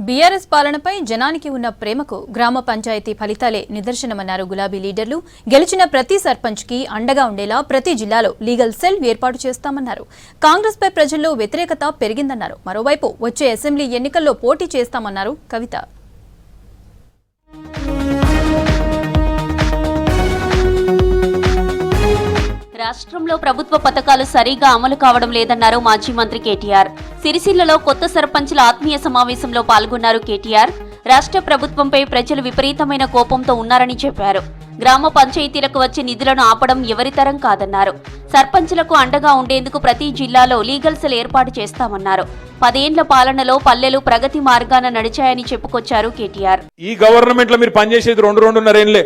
BRS పాలనపై జనానికి ఉన్న ప్రేమకు గ్రామ పంచాయతీ ఫలితాలే నిదర్శనమన్నారు గులాబీ లీడర్లు. గెలిచిన ప్రతి సర్పంచ్ కి అండగా ఉండేలా ప్రతి జిల్లాలో లీగల్ సెల్ ఏర్పాటు చేస్తామన్నారు. కాంగ్రెస్ పై ప్రజల్లో వ్యతిరేకత పెరిగిందన్నారు. మరోవైపు వచ్చే అసెంబ్లీ ఎన్నికల్లో పోటీ చేస్తామన్నారు కవిత. రాష్ట్రంలో ప్రభుత్వ పథకాలు సరిగా అమలు కావడం లేదన్నారు మాజీ మంత్రి కేటీఆర్. సిరిసిల్లలో కొత్త సర్పంచుల ఆత్మీయ సమావేశంలో పాల్గొన్నారు కేటీఆర్. రాష్ట్ర ప్రభుత్వంపై ప్రజలు విపరీతమైన కోపంతో ఉన్నారని చెప్పారు. గ్రామ పంచాయతీలకు వచ్చే నిధులను ఆపడం ఎవరితరం కాదన్నారు. సర్పంచులకు అండగా ఉండేందుకు ప్రతి జిల్లాలో లీగల్ సెల్ ఏర్పాటు చేస్తామన్నారు. 10 ఏళ్ల పాలనలో పల్లెలు ప్రగతి మార్గాన నడిచాయని చెప్పుకొచ్చారు కేటీఆర్. ఈ గవర్నమెంట్ లో మీరు పనిచేసేది 2.5 ఏళ్లే.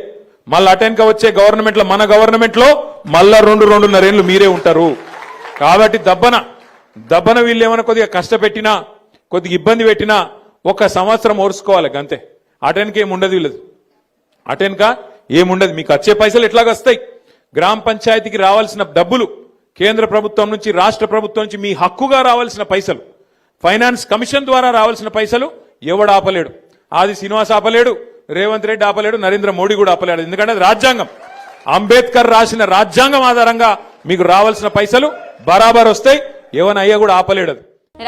మళ్ళీ అటెన్క వచ్చే గవర్నమెంట్ లో మన గవర్నమెంట్ లో మళ్ళా 2.5 ఏళ్లు మీరే ఉంటారు. కాబట్టి దబ్బన వీళ్ళు ఏమైనా కొద్దిగా కష్టపెట్టినా కొద్దిగా ఇబ్బంది పెట్టినా 1 సంవత్సరం ఓర్చుకోవాలి అంతే. అటెన్క ఏముండదు వీళ్ళది, అటెన్క ఏముండదు. మీకు వచ్చే పైసలు ఎట్లాగొస్తాయి? గ్రామ పంచాయతీకి రావాల్సిన డబ్బులు కేంద్ర ప్రభుత్వం నుంచి రాష్ట్ర ప్రభుత్వం నుంచి మీ హక్కుగా రావాల్సిన పైసలు, ఫైనాన్స్ కమిషన్ ద్వారా రావాల్సిన పైసలు ఎవడు ఆపలేడు. ఆది శ్రీనివాస్ ఆపలేడు, రేవంత్ రెడ్డి ఆపలేడు, నరేంద్ర మోడీ కూడా ఆపలేడు. ఎందుకంటే అది రాజ్యాంగం. అంబేద్కర్ రాసిన రాజ్యాంగం ఆధారంగా మీకు రావాల్సిన పైసలు బరాబర్ వస్తాయి. ఎవనయ్యా కూడా ఆపలేడు.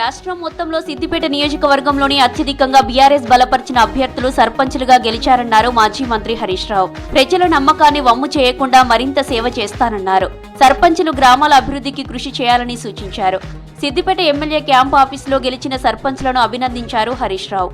రాష్ట్రం మొత్తంలో సిద్దిపేట నియోజకవర్గంలోని అత్యధికంగా బీఆర్ఎస్ బలపరిచిన అభ్యర్థులు సర్పంచులుగా గెలిచారన్నారు మాజీ మంత్రి హరీష్ రావు. ప్రజల నమ్మకాన్ని వమ్ము చేయకుండా మరింత సేవ చేస్తానన్నారు. సర్పంచులు గ్రామాల అభివృద్ధికి కృషి చేయాలని సూచించారు. సిద్దిపేట ఎమ్మెల్యే క్యాంపు ఆఫీసులో గెలిచిన సర్పంచులను అభినందించారు హరీష్ రావు.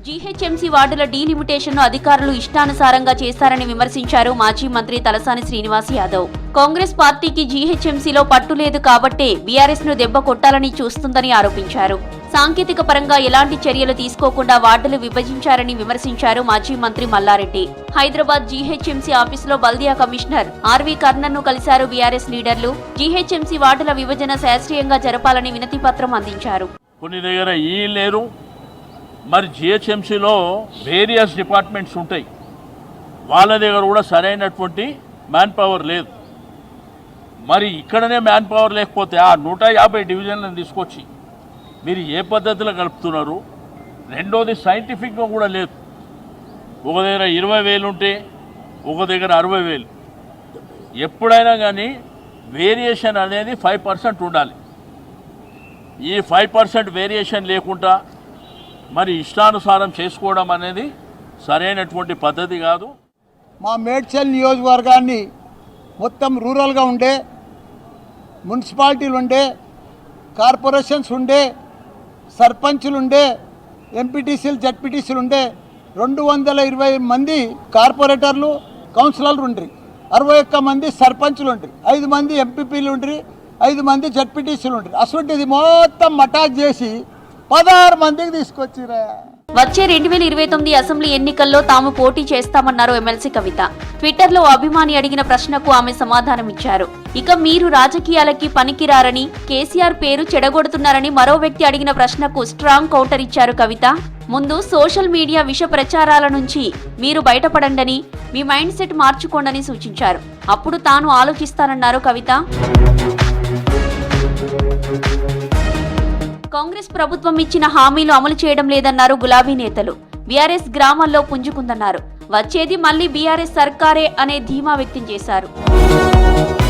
జీహెచ్ఎంసీ వార్డుల డీలిమిటేషన్ ను అధికారులు ఇష్టానుసారంగా చేశారని విమర్శించారు మాజీ మంత్రి తలసాని శ్రీనివాస్ యాదవ్. కాంగ్రెస్ పార్టీకి జీహెచ్ఎంసీలో పట్టు లేదు కాబట్టే బీఆర్ఎస్ ను దెబ్బ కొట్టాలని చూస్తుందని ఆరోపించారు. సాంకేతిక పరంగా ఎలాంటి చర్యలు తీసుకోకుండా వార్డులు విభజించారని విమర్శించారు మాజీ మంత్రి మల్లారెడ్డి. హైదరాబాద్ జీహెచ్ఎంసీ ఆఫీసులో బల్దియా కమిషనర్ ఆర్వీ కర్ణన్ ను కలిశారు బీఆర్ఎస్ లీడర్లు. జీహెచ్ఎంసీ వార్డుల విభజన శాస్త్రీయంగా జరపాలని వినతి పత్రం అందించారు. కొన్ని దగ్గర లేరు, మరి జిహెచ్ఎంసీలో వేరియస్ డిపార్ట్మెంట్స్ ఉంటాయి, వాళ్ళ దగ్గర కూడా సరైనటువంటి మ్యాన్ పవర్ లేదు. మరి ఇక్కడనే మ్యాన్ పవర్ లేకపోతే ఆ 150 డివిజన్లను తీసుకొచ్చి మీరు ఏ పద్ధతిలో కలుపుతున్నారు? రెండోది సైంటిఫిక్గా కూడా లేదు. ఒక దగ్గర 20,000 ఉంటే ఒక దగ్గర 60,000. ఎప్పుడైనా కానీ వేరియేషన్ అనేది 5% ఉండాలి. ఈ 5% వేరియేషన్ లేకుండా మరి ఇష్టానుసారం చేసుకోవడం అనేది సరైనటువంటి పద్ధతి కాదు. మా మేడ్చల్ నియోజకవర్గాన్ని మొత్తం రూరల్గా ఉండే, మున్సిపాలిటీలు ఉండే, కార్పొరేషన్స్ ఉండే, సర్పంచులు ఉండే, ఎంపీటీసీలు జడ్పీటీసీలు ఉండే 220 మంది కార్పొరేటర్లు కౌన్సిలర్లు ఉండ్రి, 61 మంది సర్పంచులు ఉండ్రి, 5 మంది ఎంపీపీలు ఉండ్రి, 5 మంది జడ్పీటీసీలు ఉండ్రి. అసలుంటిది మొత్తం మటాక్ చేసి 16 మందికి తీసుకొచ్చిరా. వచ్చే 2029 అసెంబ్లీ ఎన్నికల్లో తాము పోటీ చేస్తామన్నారు ఎమ్మెల్సీ కవిత. ట్విట్టర్లో అభిమాని అడిగిన ప్రశ్నకు ఆమె సమాధానమిచ్చారు. ఇక మీరు రాజకీయాలకి పనికిరారని, కేసీఆర్ పేరు చెడగొడుతున్నారని మరో వ్యక్తి అడిగిన ప్రశ్నకు స్ట్రాంగ్ కౌంటర్ ఇచ్చారు కవిత. ముందు సోషల్ మీడియా విష ప్రచారాల నుంచి మీరు బయటపడండని, మీ మైండ్ సెట్ మార్చుకోండని సూచించారు. అప్పుడు తాను ఆలోచిస్తానన్నారు కవిత. కాంగ్రెస్ ప్రభుత్వం ఇచ్చిన హామీలు అమలు చేయడం లేదన్నారు గులాబీ నేతలు. బీఆర్ఎస్ గ్రామాల్లో పుంజుకుందన్నారు. వచ్చేది మళ్లీ బీఆర్ఎస్ సర్కారే అనే ధీమా వ్యక్తం చేశారు.